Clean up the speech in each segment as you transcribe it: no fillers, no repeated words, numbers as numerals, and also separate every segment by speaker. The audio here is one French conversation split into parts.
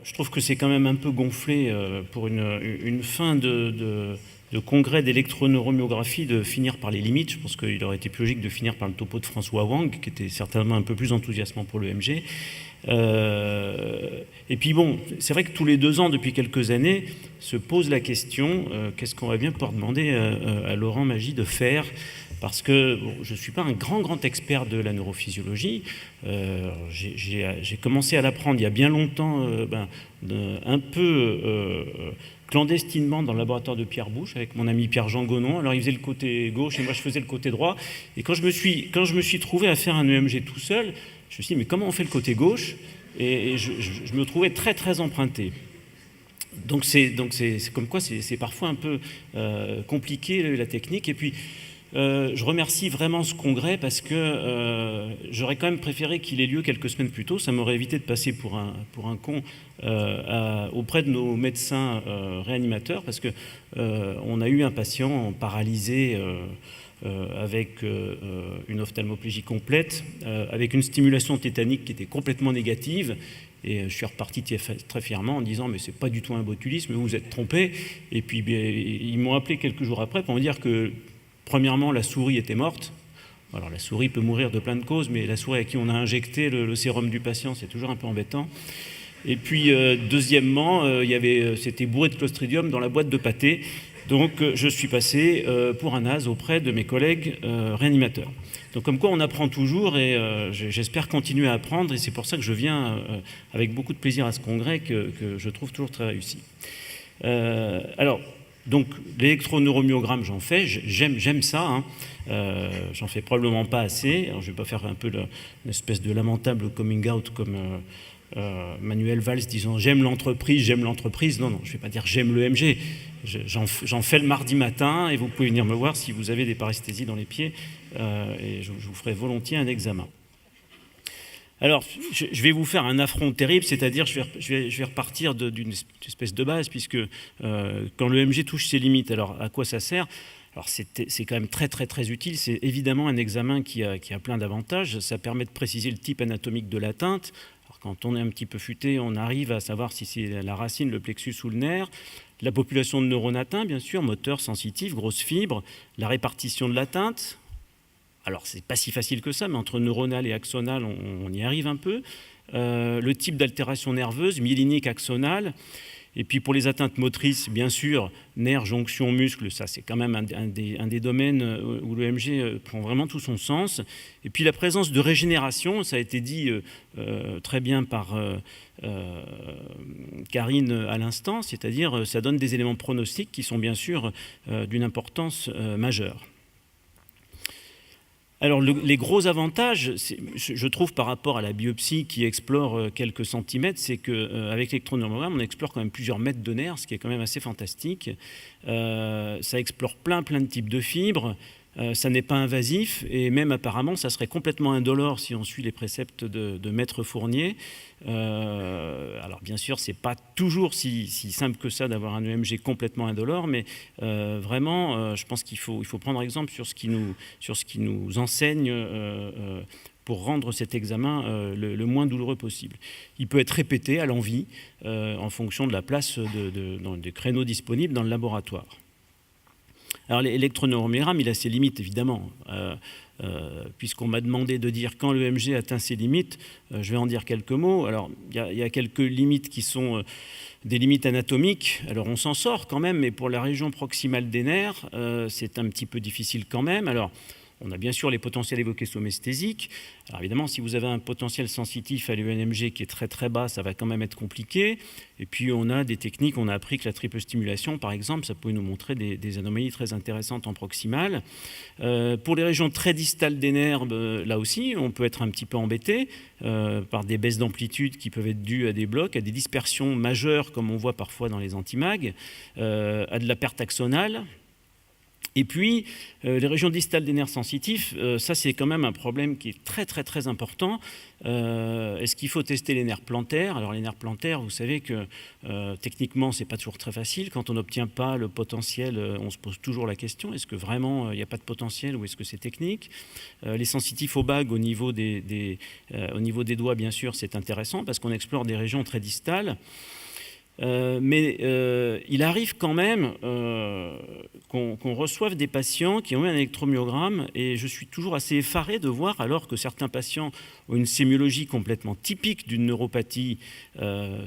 Speaker 1: je trouve que c'est quand même un peu gonflé pour une fin de congrès d'électroneuroméographie de finir par les limites. Je pense qu'il aurait été plus logique de finir par le topo de François Wang, qui était certainement un peu plus enthousiasmant pour l'EMG. Et puis bon, c'est vrai que tous les 2 ans, depuis quelques années, se pose la question, qu'est-ce qu'on va bien pouvoir demander à Laurent Magie de faire ? Parce que bon, je ne suis pas un grand expert de la neurophysiologie. J'ai commencé à l'apprendre il y a bien longtemps, un peu clandestinement dans le laboratoire de Pierre Bouche avec mon ami Pierre-Jean Gonon. Alors il faisait le côté gauche et moi je faisais le côté droit. Et quand je me suis trouvé à faire un EMG tout seul, je me suis dit mais comment on fait le côté gauche ? Et je me trouvais très emprunté. Donc c'est comme quoi c'est parfois un peu compliqué la technique. Et puis je remercie vraiment ce congrès parce que j'aurais quand même préféré qu'il ait lieu quelques semaines plus tôt. Ça m'aurait évité de passer pour un con auprès de nos médecins réanimateurs parce que on a eu un patient paralysé avec une ophtalmoplégie complète, avec une stimulation tétanique qui était complètement négative. Et je suis reparti très fièrement en disant mais c'est pas du tout un botulisme, vous vous êtes trompé. Et puis ils m'ont appelé quelques jours après pour me dire que premièrement la souris était morte. Alors la souris peut mourir de plein de causes, mais la souris à qui on a injecté le sérum du patient, c'est toujours un peu embêtant. Et puis deuxièmement, c'était bourré de Clostridium dans la boîte de pâté. Donc je suis passé pour un naze auprès de mes collègues réanimateurs. Donc comme quoi on apprend toujours et j'espère continuer à apprendre et c'est pour ça que je viens avec beaucoup de plaisir à ce congrès que je trouve toujours très réussi. Alors, donc l'électroneuroméogramme j'en fais, j'aime ça, hein. J'en fais probablement pas assez. Alors, je vais pas faire un peu une espèce de lamentable coming out comme Manuel Valls disant j'aime l'entreprise. Non, je vais pas dire j'aime l'EMG. J'en fais le mardi matin et vous pouvez venir me voir si vous avez des paresthésies dans les pieds et je vous ferai volontiers un examen. Alors, je vais vous faire un affront terrible, c'est-à-dire je vais repartir d'une espèce de base puisque quand l'EMG touche ses limites, alors à quoi ça sert ? Alors c'est quand même très utile, c'est évidemment un examen qui a plein d'avantages, ça permet de préciser le type anatomique de l'atteinte. Quand on est un petit peu futé, on arrive à savoir si c'est la racine, le plexus ou le nerf. La population de neurones atteints, bien sûr, moteur, sensitif, grosse fibre. La répartition de l'atteinte. Alors, c'est pas si facile que ça, mais entre neuronal et axonal, on y arrive un peu. Le type d'altération nerveuse, myélinique, axonale. Et puis pour les atteintes motrices, bien sûr, nerfs, jonction, muscles, ça c'est quand même un des domaines où l'EMG prend vraiment tout son sens. Et puis la présence de régénération, ça a été dit très bien par Karine à l'instant, c'est-à-dire ça donne des éléments pronostiques qui sont bien sûr d'une importance majeure. Alors les gros avantages, je trouve par rapport à la biopsie qui explore quelques centimètres, c'est qu'avec l'électroneuroméogramme, on explore quand même plusieurs mètres de nerfs, ce qui est quand même assez fantastique. Ça explore plein de types de fibres, ça n'est pas invasif et même apparemment ça serait complètement indolore si on suit les préceptes de Maître Fournier. Alors bien sûr c'est pas toujours si simple que ça d'avoir un EMG complètement indolore, mais vraiment je pense qu'il faut prendre exemple sur ce qui nous enseigne pour rendre cet examen le moins douloureux possible. Il peut être répété à l'envi en fonction de la place des créneaux disponibles dans le laboratoire. Alors l'électroneuroméogramme, il a ses limites évidemment. Puisqu'on m'a demandé de dire quand l'EMG atteint ses limites, je vais en dire quelques mots. Alors il y a quelques limites qui sont des limites anatomiques. Alors on s'en sort quand même, mais pour la région proximale des nerfs, c'est un petit peu difficile quand même. Alors on a bien sûr les potentiels évoqués somesthésiques. Alors évidemment, si vous avez un potentiel sensitif à l'EMG qui est très bas, ça va quand même être compliqué. Et puis on a des techniques, on a appris que la triple stimulation, par exemple, ça pouvait nous montrer des anomalies très intéressantes en proximale. Pour les régions très distales des nerfs, là aussi, on peut être un petit peu embêté par des baisses d'amplitude qui peuvent être dues à des blocs, à des dispersions majeures, comme on voit parfois dans les antimag, à de la perte axonale. Et puis, les régions distales des nerfs sensitifs, ça c'est quand même un problème qui est très très très important. Est-ce qu'il faut tester les nerfs plantaires? Alors les nerfs plantaires, vous savez que techniquement c'est pas toujours très facile. Quand on n'obtient pas le potentiel, on se pose toujours la question, est-ce que vraiment il n'y a pas de potentiel ou est-ce que c'est technique? Les sensitifs aux bagues au niveau des doigts, bien sûr, c'est intéressant parce qu'on explore des régions très distales. Mais il arrive quand même qu'on reçoive des patients qui ont eu un électromyogramme et je suis toujours assez effaré de voir, alors que certains patients ont une sémiologie complètement typique d'une neuropathie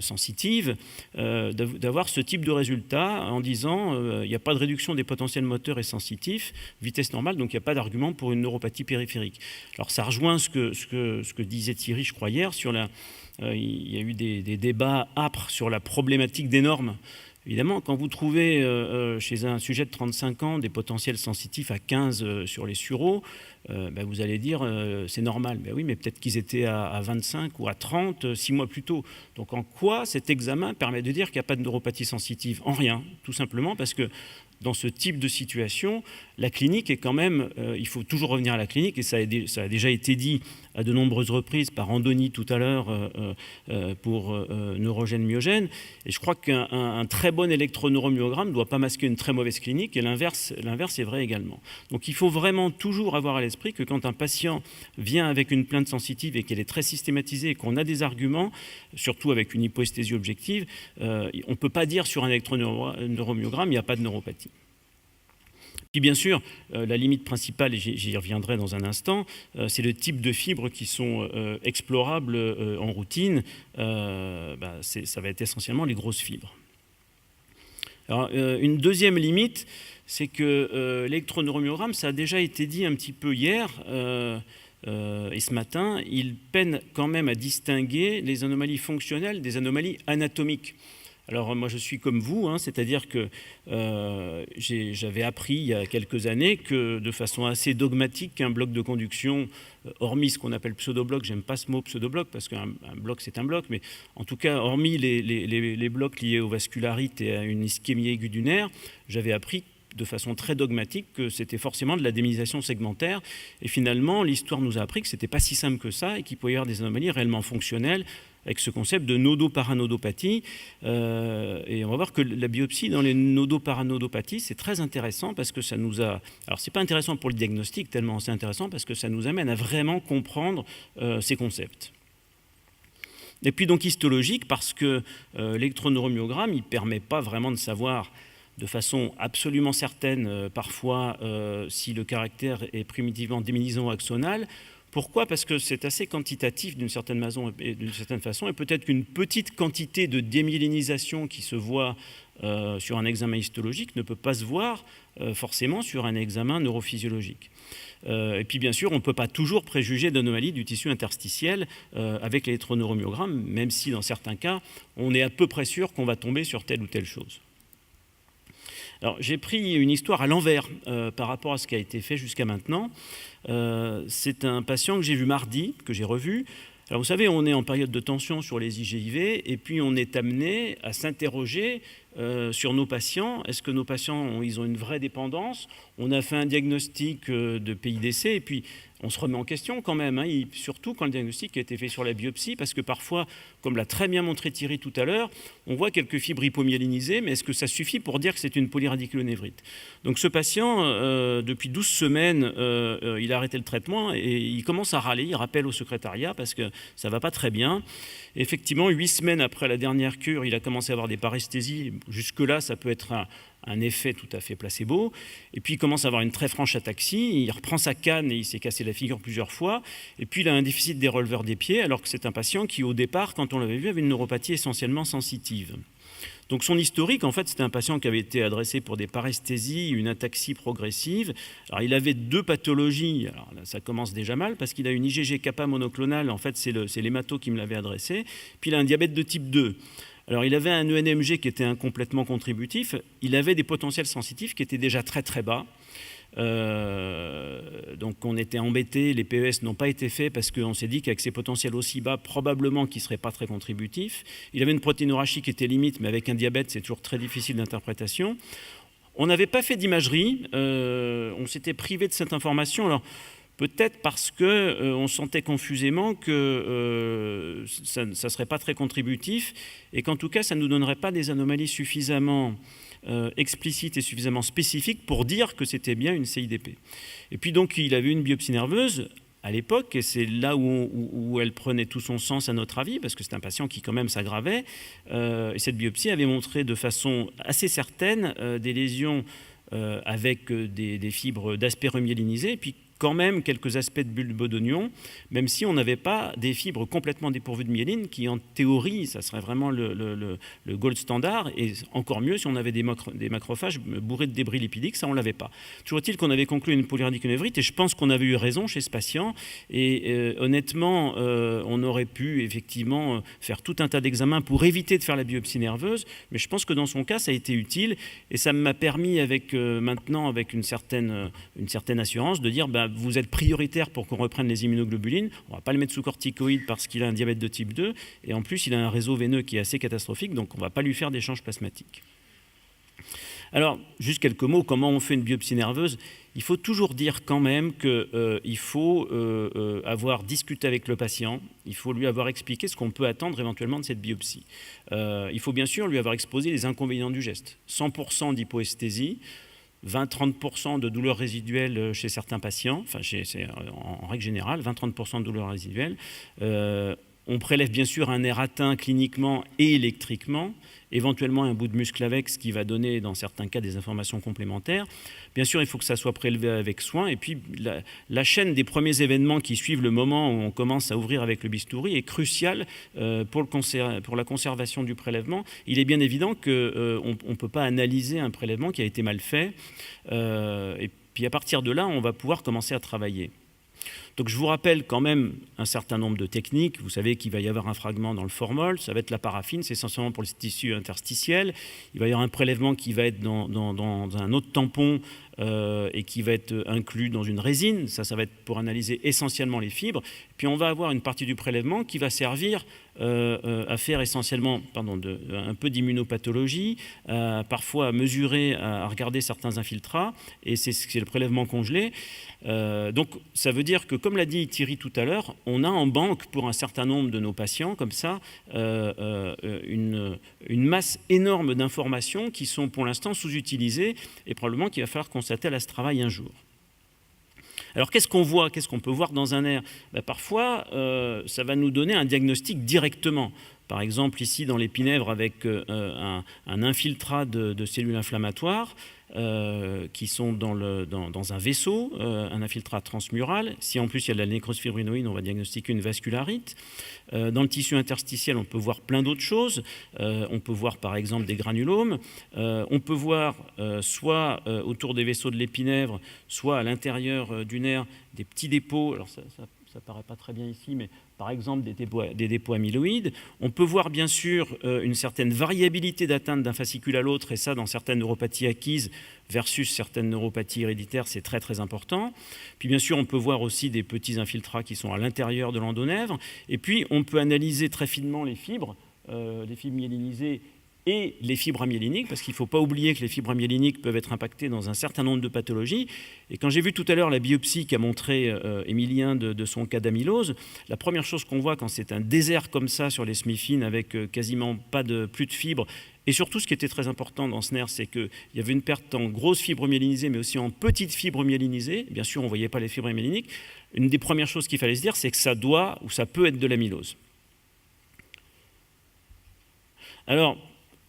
Speaker 1: sensitive, d'avoir ce type de résultat en disant il n'y a pas de réduction des potentiels moteurs et sensitifs, vitesse normale, donc il n'y a pas d'argument pour une neuropathie périphérique. Alors ça rejoint ce que disait Thierry, je crois, hier, sur la... il y a eu des débats âpres sur la problématique des normes. Évidemment, quand vous trouvez chez un sujet de 35 ans des potentiels sensitifs à 15 sur les sureaux, vous allez dire c'est normal. Oui, mais peut-être qu'ils étaient à 25 ou à 30 6 mois plus tôt. Donc en quoi cet examen permet de dire qu'il n'y a pas de neuropathie sensitive? En rien, tout simplement parce que dans ce type de situation, la clinique est quand même, il faut toujours revenir à la clinique, et ça a déjà été dit à de nombreuses reprises par Andoni tout à l'heure pour neurogène myogène, et je crois qu'un très bon électroneuromyogramme ne doit pas masquer une très mauvaise clinique, et l'inverse est vrai également. Donc il faut vraiment toujours avoir à l'esprit que quand un patient vient avec une plainte sensitive et qu'elle est très systématisée et qu'on a des arguments, surtout avec une hypoesthésie objective, on ne peut pas dire sur un électroneuromyogramme il n'y a pas de neuropathie. Puis bien sûr, la limite principale, et j'y reviendrai dans un instant, c'est le type de fibres qui sont explorables en routine. Ça va être essentiellement les grosses fibres. Alors, une deuxième limite, c'est que l'électroneuromyogramme, ça a déjà été dit un petit peu hier et ce matin, il peine quand même à distinguer les anomalies fonctionnelles des anomalies anatomiques. Alors moi je suis comme vous, c'est-à-dire que j'avais appris il y a quelques années que de façon assez dogmatique qu'un bloc de conduction, hormis ce qu'on appelle pseudobloc, j'aime pas ce mot pseudobloc parce qu'un bloc c'est un bloc, mais en tout cas hormis les blocs liés aux vascularites et à une ischémie aiguë du nerf, j'avais appris de façon très dogmatique que c'était forcément de la démyélisation segmentaire. Et finalement, l'histoire nous a appris que ce n'était pas si simple que ça et qu'il pouvait y avoir des anomalies réellement fonctionnelles avec ce concept de nodoparanodopathie. Et on va voir que la biopsie dans les nodoparanodopathies, c'est très intéressant parce que ça nous a... Alors, ce n'est pas intéressant pour le diagnostic, tellement c'est intéressant parce que ça nous amène à vraiment comprendre ces concepts. Et puis donc histologique, parce que l'électroneuromyogramme, il ne permet pas vraiment de savoir de façon absolument certaine, parfois, si le caractère est primitivement démyélisant ou axonal. Pourquoi? Parce que c'est assez quantitatif d'une certaine façon, et peut-être qu'une petite quantité de démyélinisation qui se voit sur un examen histologique ne peut pas se voir forcément sur un examen neurophysiologique. Et puis bien sûr, on ne peut pas toujours préjuger d'anomalies du tissu interstitiel avec l'électroneuromyogramme, même si dans certains cas, on est à peu près sûr qu'on va tomber sur telle ou telle chose. Alors, j'ai pris une histoire à l'envers par rapport à ce qui a été fait jusqu'à maintenant. C'est un patient que j'ai vu mardi, que j'ai revu. Alors, vous savez, on est en période de tension sur les IGIV et puis on est amené à s'interroger sur nos patients. Est-ce que nos patients ils ont une vraie dépendance? On a fait un diagnostic de PIDC et puis on se remet en question quand même, surtout quand le diagnostic a été fait sur la biopsie, parce que parfois, comme l'a très bien montré Thierry tout à l'heure, on voit quelques fibres hypomyélinisées, mais est-ce que ça suffit pour dire que c'est une polyradiculonévrite? Donc ce patient, depuis 12 semaines, il a arrêté le traitement et il commence à râler, il rappelle au secrétariat parce que ça ne va pas très bien. Et effectivement, 8 semaines après la dernière cure, il a commencé à avoir des paresthésies. Jusque-là, ça peut être un effet tout à fait placebo, et puis il commence à avoir une très franche ataxie, il reprend sa canne et il s'est cassé la figure plusieurs fois, et puis il a un déficit des releveurs des pieds, alors que c'est un patient qui, au départ, quand on l'avait vu, avait une neuropathie essentiellement sensitive. Donc son historique, en fait, c'était un patient qui avait été adressé pour des paresthésies, une ataxie progressive. Alors il avait 2 pathologies, alors là, ça commence déjà mal, parce qu'il a une IgG kappa monoclonale, en fait c'est l'hémato qui me l'avait adressé, puis il a un diabète de type 2. Alors, il avait un ENMG qui était incomplètement contributif. Il avait des potentiels sensitifs qui étaient déjà très, très bas. Donc, on était embêtés. Les PES n'ont pas été faits parce qu'on s'est dit qu'avec ces potentiels aussi bas, probablement qu'ils ne seraient pas très contributifs. Il avait une protéinorachie qui était limite, mais avec un diabète, c'est toujours très difficile d'interprétation. On n'avait pas fait d'imagerie, on s'était privé de cette information. Alors, peut-être parce qu'on sentait confusément que ça ne serait pas très contributif et qu'en tout cas, ça ne nous donnerait pas des anomalies suffisamment explicites et suffisamment spécifiques pour dire que c'était bien une CIDP. Et puis donc, il avait une biopsie nerveuse à l'époque, et c'est là où elle prenait tout son sens à notre avis, parce que c'est un patient qui quand même s'aggravait, et cette biopsie avait montré de façon assez certaine des lésions avec des fibres d'aspéromyélinisées, et puis quand même quelques aspects de bulbe d'oignon, même si on n'avait pas des fibres complètement dépourvues de myéline, qui en théorie, ça serait vraiment le gold standard, et encore mieux si on avait des macrophages bourrés de débris lipidiques, ça on ne l'avait pas. Toujours est-il qu'on avait conclu une polyradiculanévrite, et je pense qu'on avait eu raison chez ce patient, et honnêtement, on aurait pu effectivement faire tout un tas d'examens pour éviter de faire la biopsie nerveuse, mais je pense que dans son cas, ça a été utile, et ça m'a permis maintenant, avec une certaine assurance, de dire vous êtes prioritaire pour qu'on reprenne les immunoglobulines. On ne va pas le mettre sous corticoïdes parce qu'il a un diabète de type 2. Et en plus, il a un réseau veineux qui est assez catastrophique. Donc, on ne va pas lui faire d'échange plasmatique. Alors, juste quelques mots. Comment on fait une biopsie nerveuse? Il faut toujours dire quand même qu'il faut avoir discuté avec le patient. Il faut lui avoir expliqué ce qu'on peut attendre éventuellement de cette biopsie. Il faut bien sûr lui avoir exposé les inconvénients du geste. 100% d'hypoesthésie, 20-30% de douleurs résiduelles chez certains patients, enfin c'est en règle générale, 20-30% de douleurs résiduelles. On prélève bien sûr un nerf atteint cliniquement et électriquement, éventuellement un bout de muscle avec, ce qui va donner dans certains cas des informations complémentaires. Bien sûr, il faut que ça soit prélevé avec soin. Et puis, la chaîne des premiers événements qui suivent le moment où on commence à ouvrir avec le bistouri est cruciale pour la conservation du prélèvement. Il est bien évident qu'on ne peut pas analyser un prélèvement qui a été mal fait. Et puis, à partir de là, on va pouvoir commencer à travailler. Donc je vous rappelle quand même un certain nombre de techniques. Vous savez qu'il va y avoir un fragment dans le formol, ça va être la paraffine, c'est essentiellement pour le tissu interstitiel. Il va y avoir un prélèvement qui va être dans un autre tampon et qui va être inclus dans une résine. Ça va être pour analyser essentiellement les fibres. Puis on va avoir une partie du prélèvement qui va servir à faire essentiellement un peu d'immunopathologie, parfois à mesurer, à regarder certains infiltrats, et c'est le prélèvement congelé. Donc ça veut dire que, comme l'a dit Thierry tout à l'heure, on a en banque pour un certain nombre de nos patients, comme ça, une masse énorme d'informations qui sont pour l'instant sous-utilisées et probablement qu'il va falloir qu'on s'attelle à ce travail un jour. Alors qu'est-ce qu'on voit? Qu'est-ce qu'on peut voir dans un nerf? Parfois, ça va nous donner un diagnostic directement. Par exemple, ici, dans l'épinèvre, avec un infiltrat de cellules inflammatoires qui sont dans un vaisseau, un infiltrat transmural. Si en plus il y a de la nécrose fibrinoïde, on va diagnostiquer une vascularite. Dans le tissu interstitiel, on peut voir plein d'autres choses. On peut voir par exemple des granulomes. On peut voir soit autour des vaisseaux de l'épinèvre, soit à l'intérieur du nerf, des petits dépôts. Alors ça paraît pas très bien ici, mais par exemple des dépôts amyloïdes. On peut voir bien sûr une certaine variabilité d'atteinte d'un fascicule à l'autre, et ça dans certaines neuropathies acquises versus certaines neuropathies héréditaires, c'est très très important. Puis bien sûr, on peut voir aussi des petits infiltrats qui sont à l'intérieur de l'endonèvre, et puis on peut analyser très finement les fibres myélinisées et les fibres amyéliniques, parce qu'il ne faut pas oublier que les fibres amyéliniques peuvent être impactées dans un certain nombre de pathologies. Et quand j'ai vu tout à l'heure la biopsie qu'a montré Émilien de son cas d'amylose, la première chose qu'on voit quand c'est un désert comme ça sur les smifines avec quasiment plus de fibres, et surtout ce qui était très important dans ce nerf, c'est qu'il y avait une perte en grosses fibres myélinisées, mais aussi en petites fibres myélinisées. Bien sûr, on ne voyait pas les fibres amyéliniques. Une des premières choses qu'il fallait se dire, c'est que ça doit ou ça peut être de l'amylose. Alors,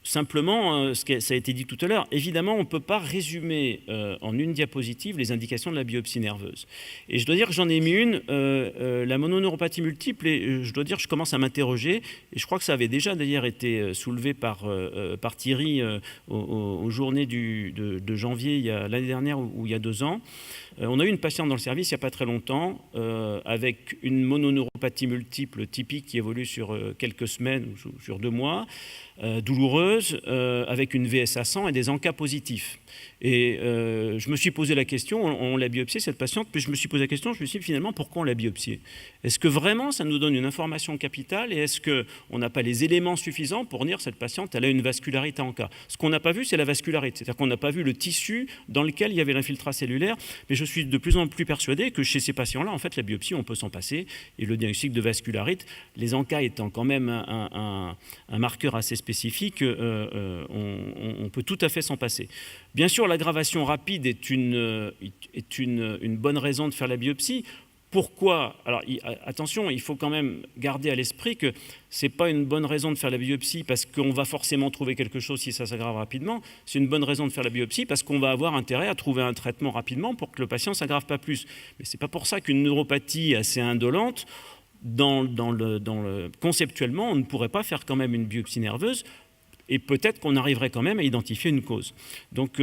Speaker 1: simplement, ça a été dit tout à l'heure, évidemment, on ne peut pas résumer en une diapositive les indications de la biopsie nerveuse. Et je dois dire que j'en ai mis une, la mononeuropathie multiple, et je dois dire que je commence à m'interroger, et je crois que ça avait déjà d'ailleurs été soulevé par Thierry aux journées de janvier l'année dernière ou il y a 2 ans. On a eu une patiente dans le service il n'y a pas très longtemps avec une mononeuropathie multiple typique qui évolue sur quelques semaines ou sur 2 mois, douloureuse. nerveuse avec une VSA 100 et des ANCA positifs. Et je me suis posé la question, on l'a biopsié cette patiente, puis je me suis posé la question, je me suis dit finalement pourquoi on l'a biopsiée? Est-ce que vraiment ça nous donne une information capitale et est-ce qu'on n'a pas les éléments suffisants pour dire cette patiente elle a une vascularité ANCA? Ce qu'on n'a pas vu c'est la vascularité, c'est-à-dire qu'on n'a pas vu le tissu dans lequel il y avait l'infiltrat cellulaire, mais je suis de plus en plus persuadé que chez ces patients-là, en fait la biopsie on peut s'en passer et le diagnostic de vascularite, les ANCA étant quand même un marqueur assez spécifique, on peut tout à fait s'en passer. Bien sûr, l'aggravation rapide est une bonne raison de faire la biopsie. Pourquoi? Alors attention, il faut quand même garder à l'esprit que ce n'est pas une bonne raison de faire la biopsie parce qu'on va forcément trouver quelque chose si ça s'aggrave rapidement. C'est une bonne raison de faire la biopsie parce qu'on va avoir intérêt à trouver un traitement rapidement pour que le patient ne s'aggrave pas plus. Mais ce n'est pas pour ça qu'une neuropathie assez indolente, conceptuellement, on ne pourrait pas faire quand même une biopsie nerveuse. Et peut-être qu'on arriverait quand même à identifier une cause. Donc,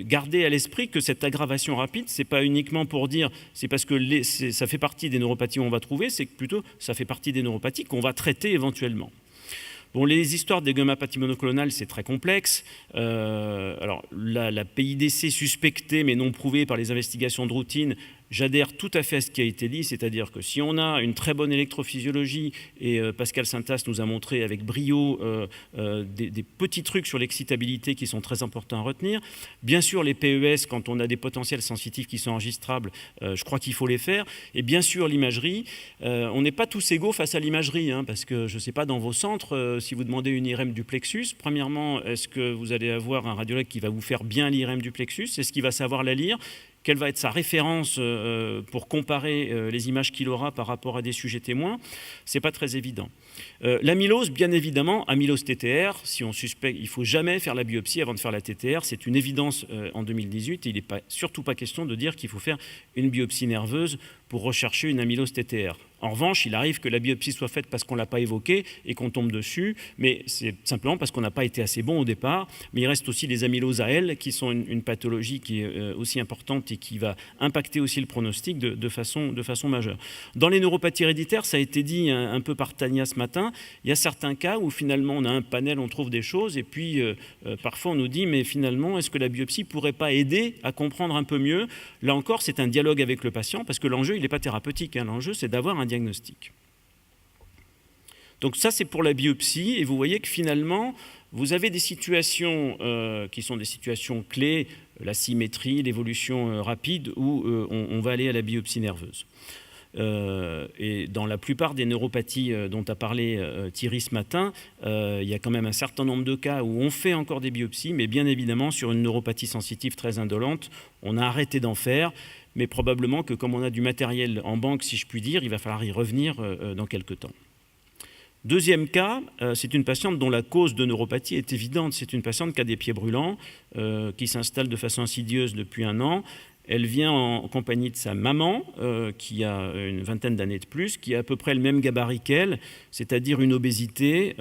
Speaker 1: gardez à l'esprit que cette aggravation rapide, ce n'est pas uniquement pour dire c'est parce que ça fait partie des neuropathies qu'on va trouver, c'est que plutôt ça fait partie des neuropathies qu'on va traiter éventuellement. Bon, les histoires des gammopathies monoclonales, c'est très complexe. Alors, la PIDC suspectée mais non prouvée par les investigations de routine, j'adhère tout à fait à ce qui a été dit, c'est-à-dire que si on a une très bonne électrophysiologie, et Pascal Saintas nous a montré avec brio des petits trucs sur l'excitabilité qui sont très importants à retenir. Bien sûr, les PES, quand on a des potentiels sensitifs qui sont enregistrables, je crois qu'il faut les faire. Et bien sûr, l'imagerie. On n'est pas tous égaux face à l'imagerie, hein, parce que je ne sais pas, dans vos centres, si vous demandez une IRM du plexus, premièrement, est-ce que vous allez avoir un radiologue qui va vous faire bien l'IRM du plexus? Est-ce qu'il va savoir la lire? Quelle va être sa référence pour comparer les images qu'il aura par rapport à des sujets témoins? Ce n'est pas très évident. L'amylose, bien évidemment, amylose TTR, si on suspecte, il ne faut jamais faire la biopsie avant de faire la TTR. C'est une évidence en 2018 et il n'est surtout pas question de dire qu'il faut faire une biopsie nerveuse pour rechercher une amylose TTR. En revanche, il arrive que la biopsie soit faite parce qu'on ne l'a pas évoquée et qu'on tombe dessus, mais c'est simplement parce qu'on n'a pas été assez bon au départ. Mais il reste aussi les amyloses AL, qui sont une pathologie qui est aussi importante et qui va impacter aussi le pronostic de façon majeure. Dans les neuropathies héréditaires, ça a été dit un peu par Tania ce matin, il y a certains cas où finalement on a un panel, on trouve des choses, et puis parfois on nous dit, mais finalement, est-ce que la biopsie ne pourrait pas aider à comprendre un peu mieux? Là encore, c'est un dialogue avec le patient, parce que l'enjeu, il n'est pas thérapeutique, hein. L'enjeu, c'est d'avoir un diagnostic. Donc ça, c'est pour la biopsie, et vous voyez que finalement, vous avez des situations qui sont des situations clés, la symétrie, l'évolution rapide, où on va aller à la biopsie nerveuse. Et dans la plupart des neuropathies dont a parlé Thierry ce matin, il y a quand même un certain nombre de cas où on fait encore des biopsies, mais bien évidemment, sur une neuropathie sensitive très indolente, on a arrêté d'en faire, mais probablement que comme on a du matériel en banque, si je puis dire, il va falloir y revenir dans quelques temps. Deuxième cas, c'est une patiente dont la cause de neuropathie est évidente. C'est une patiente qui a des pieds brûlants, qui s'installe de façon insidieuse depuis 1 an. Elle vient en compagnie de sa maman, qui a une vingtaine d'années de plus, qui a à peu près le même gabarit qu'elle, c'est-à-dire une obésité.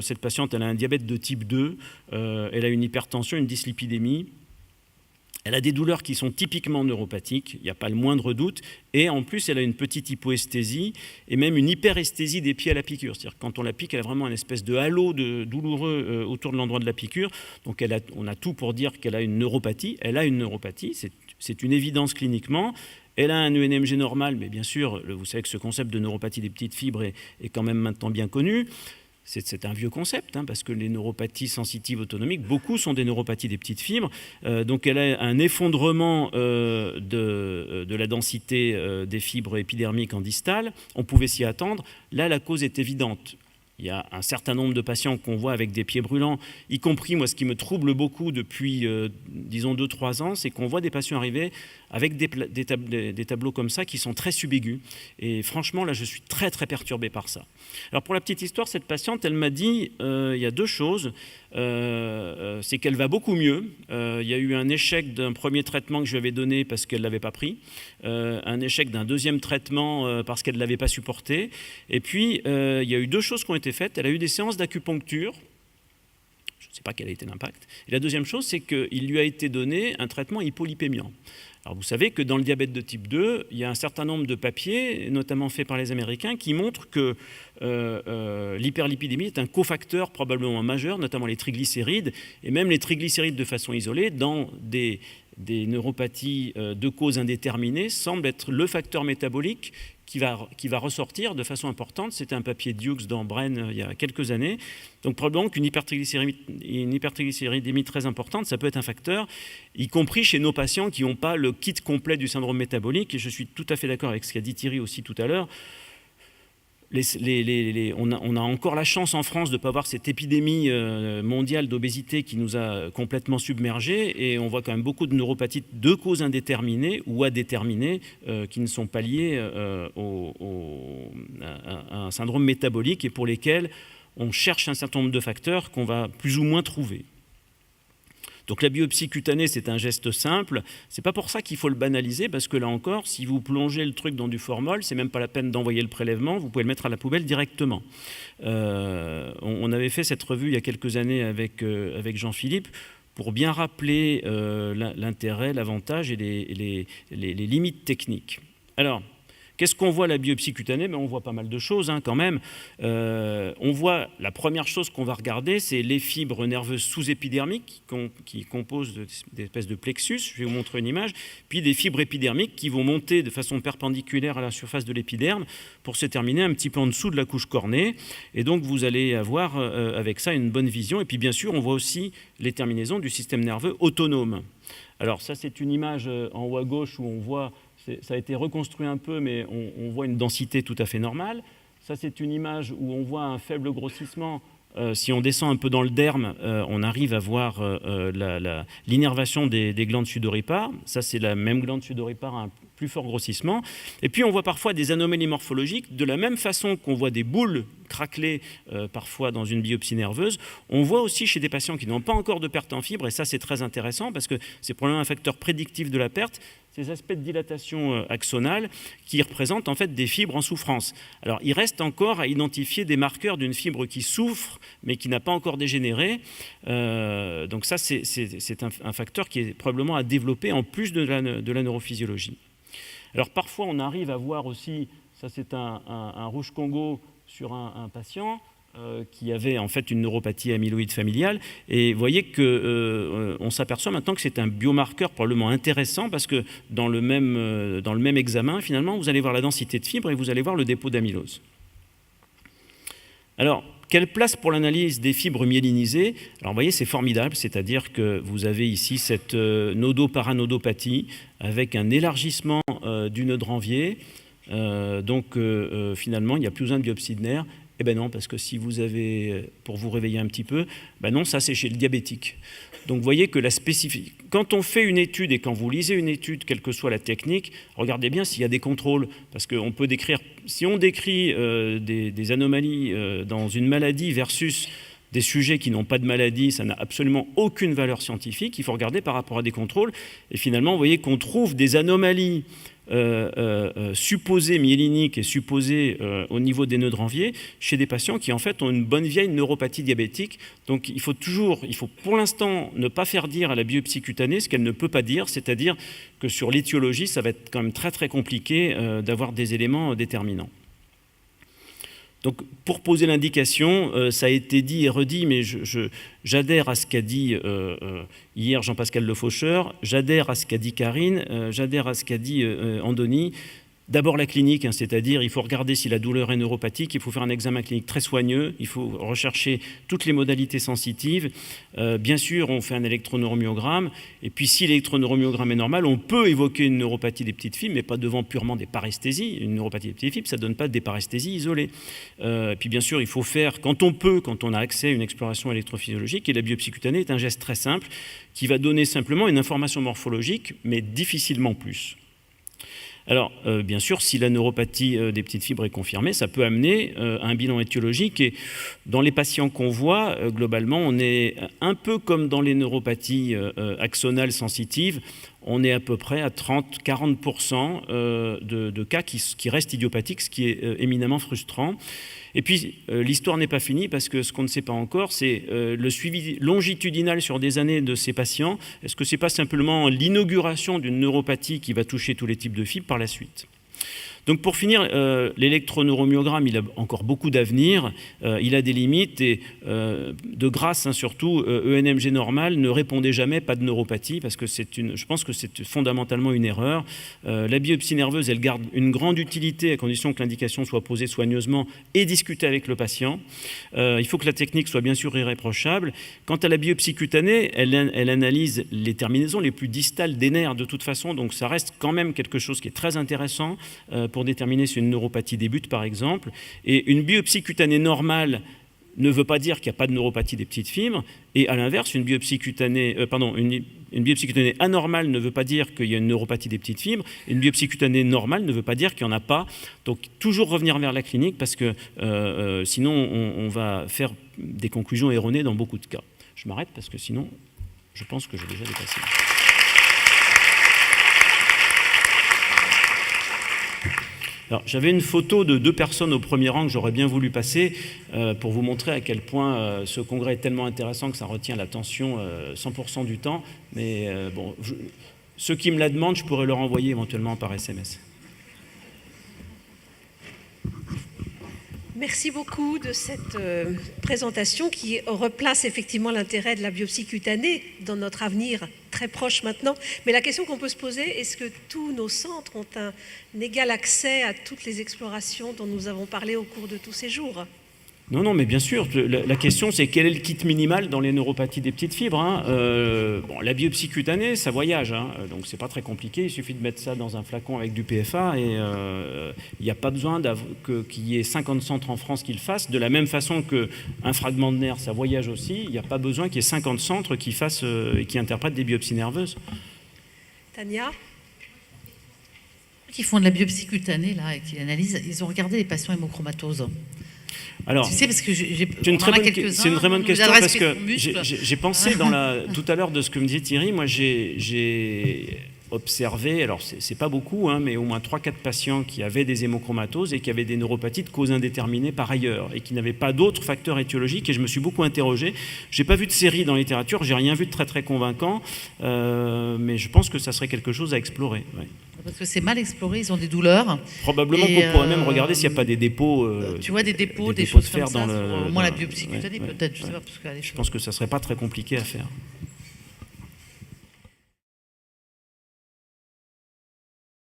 Speaker 1: Cette patiente, elle a un diabète de type 2, elle a une hypertension, une dyslipidémie. Elle a des douleurs qui sont typiquement neuropathiques, il n'y a pas le moindre doute, et en plus elle a une petite hypoesthésie et même une hyperesthésie des pieds à la piqûre. C'est-à-dire que quand on la pique, elle a vraiment une espèce de halo douloureux autour de l'endroit de la piqûre. Donc on a tout pour dire qu'elle a une neuropathie. Elle a une neuropathie, c'est une évidence cliniquement. Elle a un ENMG normal, mais bien sûr, vous savez que ce concept de neuropathie des petites fibres est quand même maintenant bien connu. C'est un vieux concept, hein, parce que les neuropathies sensitives autonomiques, beaucoup sont des neuropathies des petites fibres. Donc elle a un effondrement de la densité des fibres épidermiques en distale. On pouvait s'y attendre. Là, la cause est évidente. Il y a un certain nombre de patients qu'on voit avec des pieds brûlants, y compris, moi, ce qui me trouble beaucoup depuis, disons, 2-3 ans, c'est qu'on voit des patients arriver avec des tableaux comme ça qui sont très subaiguës. Et franchement, là, je suis très, très perturbé par ça. Alors, pour la petite histoire, cette patiente, elle m'a dit, il y a 2 choses. C'est qu'elle va beaucoup mieux. Il y a eu un échec d'un premier traitement que je lui avais donné parce qu'elle ne l'avait pas pris, un échec d'un deuxième traitement parce qu'elle ne l'avait pas supporté. Et puis, il y a eu 2 choses qui ont été faites. Elle a eu des séances d'acupuncture Je ne sais pas quel a été l'impact. Et la deuxième chose, c'est qu'il lui a été donné un traitement hypolipémiant. Alors vous savez que dans le diabète de type 2, il y a un certain nombre de papiers, notamment faits par les Américains, qui montrent que l'hyperlipidémie est un cofacteur probablement majeur, notamment les triglycérides, et même les triglycérides de façon isolée, dans des neuropathies de cause indéterminée, semble être le facteur métabolique qui va ressortir de façon importante. C'était un papier de Hughes dans Brain il y a quelques années. Donc probablement qu'une hypertriglycéridémie très importante, ça peut être un facteur, y compris chez nos patients qui n'ont pas le kit complet du syndrome métabolique. Et je suis tout à fait d'accord avec ce qu'a dit Thierry aussi tout à l'heure. On a encore la chance en France de ne pas avoir cette épidémie mondiale d'obésité qui nous a complètement submergés, et on voit quand même beaucoup de neuropathies de cause indéterminée ou indéterminée qui ne sont pas liées à un syndrome métabolique et pour lesquels on cherche un certain nombre de facteurs qu'on va plus ou moins trouver. Donc la biopsie cutanée, c'est un geste simple. C'est pas pour ça qu'il faut le banaliser, parce que là encore, si vous plongez le truc dans du formol, c'est même pas la peine d'envoyer le prélèvement, vous pouvez le mettre à la poubelle directement. On avait fait cette revue il y a quelques années avec Jean-Philippe pour bien rappeler l'intérêt, l'avantage et les limites techniques. Alors, qu'est-ce qu'on voit à la biopsie cutanée? On voit pas mal de choses quand même. On voit, la première chose qu'on va regarder, c'est les fibres nerveuses sous-épidermiques qui composent des espèces de plexus. Je vais vous montrer une image. Puis des fibres épidermiques qui vont monter de façon perpendiculaire à la surface de l'épiderme pour se terminer un petit peu en dessous de la couche cornée. Et donc vous allez avoir avec ça une bonne vision. Et puis bien sûr, on voit aussi les terminaisons du système nerveux autonome. Alors ça, c'est une image en haut à gauche où on voit... Ça a été reconstruit un peu, mais on voit une densité tout à fait normale. Ça, c'est une image où on voit un faible grossissement. Si on descend un peu dans le derme, on arrive à voir l'innervation des glandes sudoripares. Ça, c'est la même glande sudoripare à un plus fort grossissement. Et puis, on voit parfois des anomalies morphologiques. De la même façon qu'on voit des boules craquelées parfois dans une biopsie nerveuse, on voit aussi chez des patients qui n'ont pas encore de perte en fibres, et ça, c'est très intéressant parce que c'est probablement un facteur prédictif de la perte, ces aspects de dilatation axonale qui représentent en fait des fibres en souffrance. Alors, il reste encore à identifier des marqueurs d'une fibre qui souffre, mais qui n'a pas encore dégénéré. Donc ça, c'est un facteur qui est probablement à développer en plus de la neurophysiologie. Alors, parfois, on arrive à voir aussi, ça c'est un rouge Congo sur un patient, qui avait en fait une neuropathie amyloïde familiale, et vous voyez qu'on s'aperçoit maintenant que c'est un biomarqueur probablement intéressant parce que dans le même examen, finalement, vous allez voir la densité de fibres et vous allez voir le dépôt d'amylose. Alors, quelle place pour l'analyse des fibres myélinisées? Alors, vous voyez, c'est formidable, c'est-à-dire que vous avez ici cette nodoparanodopathie avec un élargissement du nœud ranvier. Finalement, il n'y a plus besoin de biopsie de nerfs. Eh bien non, parce que si vous avez, pour vous réveiller un petit peu, ben non, ça c'est chez le diabétique. Donc vous voyez que la spécificité, quand on fait une étude et quand vous lisez une étude, quelle que soit la technique, regardez bien s'il y a des contrôles, parce qu'on peut décrire, si on décrit des anomalies dans une maladie versus des sujets qui n'ont pas de maladie, ça n'a absolument aucune valeur scientifique, il faut regarder par rapport à des contrôles, et finalement vous voyez qu'on trouve des anomalies supposées myéliniques et supposées au niveau des nœuds ranviers chez des patients qui en fait ont une bonne vieille neuropathie diabétique. Donc il faut pour l'instant ne pas faire dire à la biopsie cutanée ce qu'elle ne peut pas dire, c'est-à-dire que sur l'étiologie, ça va être quand même très très compliqué d'avoir des éléments déterminants. Donc, pour poser l'indication, ça a été dit et redit, mais j'adhère à ce qu'a dit hier Jean-Pascal Lefaucheur, j'adhère à ce qu'a dit Karine, j'adhère à ce qu'a dit Andoni. D'abord la clinique, c'est-à-dire il faut regarder si la douleur est neuropathique, il faut faire un examen clinique très soigneux, il faut rechercher toutes les modalités sensitives. Bien sûr, on fait un électroneuromyogramme, et puis si l'électroneuromyogramme est normal, on peut évoquer une neuropathie des petites fibres, mais pas devant purement des paresthésies. Une neuropathie des petites fibres, ça ne donne pas des paresthésies isolées. Puis bien sûr, il faut faire, quand on a accès à une exploration électrophysiologique, et la biopsie cutanée est un geste très simple qui va donner simplement une information morphologique, mais difficilement plus. Alors, bien sûr, si la neuropathie des petites fibres est confirmée, ça peut amener à un bilan étiologique. Et dans les patients qu'on voit, globalement, on est un peu comme dans les neuropathies axonales sensitives. on est à peu près à 30-40% de cas qui restent idiopathiques, ce qui est éminemment frustrant. Et puis, l'histoire n'est pas finie parce que ce qu'on ne sait pas encore, c'est le suivi longitudinal sur des années de ces patients. Est-ce que ce n'est pas simplement l'inauguration d'une neuropathie qui va toucher tous les types de fibres par la suite ? Donc pour finir, l'électroneuromyogramme, il a encore beaucoup d'avenir, il a des limites et de grâce, hein, surtout, ENMG normal ne répondait jamais pas de neuropathie parce que je pense que c'est fondamentalement une erreur. La biopsie nerveuse, elle garde une grande utilité à condition que l'indication soit posée soigneusement et discutée avec le patient. Il faut que la technique soit bien sûr irréprochable. Quant à la biopsie cutanée, elle analyse les terminaisons les plus distales des nerfs de toute façon, donc ça reste quand même quelque chose qui est très intéressant pour déterminer si une neuropathie débute, par exemple. Et une biopsie cutanée normale ne veut pas dire qu'il n'y a pas de neuropathie des petites fibres. Et à l'inverse, une biopsie cutanée anormale ne veut pas dire qu'il y a une neuropathie des petites fibres. Une biopsie cutanée normale ne veut pas dire qu'il n'y en a pas. Donc, toujours revenir vers la clinique parce que sinon, on va faire des conclusions erronées dans beaucoup de cas. Je m'arrête parce que sinon, je pense que j'ai déjà dépassé. Alors, j'avais une photo de 2 personnes au premier rang que j'aurais bien voulu passer pour vous montrer à quel point ce congrès est tellement intéressant que ça retient l'attention 100% du temps. Mais bon, ceux qui me la demandent, je pourrais leur envoyer éventuellement par SMS.
Speaker 2: Merci beaucoup de cette présentation qui replace effectivement l'intérêt de la biopsie cutanée dans notre avenir très proche maintenant. Mais la question qu'on peut se poser, est-ce que tous nos centres ont un égal accès à toutes les explorations dont nous avons parlé au cours de tous ces jours ?
Speaker 1: Non, mais bien sûr. La question, c'est quel est le kit minimal dans les neuropathies des petites fibres, hein. La biopsie cutanée, ça voyage, hein, donc c'est pas très compliqué. Il suffit de mettre ça dans un flacon avec du PFA et il n'y a pas besoin qu'il y ait 50 centres en France qui le fassent. De la même façon qu'un fragment de nerf, ça voyage aussi. Il n'y a pas besoin qu'il y ait 50 centres qui fassent et qui interprètent des biopsies nerveuses.
Speaker 2: Tania ?
Speaker 3: Qui font de la biopsie cutanée là, et qui l'analysent, ils ont regardé les patients hémochromatoses.
Speaker 1: Alors,
Speaker 3: tu sais, parce que
Speaker 1: c'est une très bonne question parce que j'ai pensé tout à l'heure de ce que me disait Thierry. Moi, j'ai observé, alors c'est pas beaucoup, hein, mais au moins 3-4 patients qui avaient des hémochromatoses et qui avaient des neuropathies de cause indéterminée par ailleurs et qui n'avaient pas d'autres facteurs étiologiques. Et je me suis beaucoup interrogé. J'ai pas vu de série dans la littérature, j'ai rien vu de très très convaincant, mais je pense que ça serait quelque chose à explorer. Ouais.
Speaker 3: Parce que c'est mal exploré, ils ont des douleurs.
Speaker 1: Probablement qu'on pourrait même regarder s'il n'y a pas des dépôts.
Speaker 3: Tu vois, des dépôts, des choses
Speaker 1: de fer
Speaker 3: comme ça,
Speaker 1: dans
Speaker 3: au moins la biopsie cutanée, peut-être, je sais pas. Parce
Speaker 1: je pense que ça ne serait pas très compliqué à faire.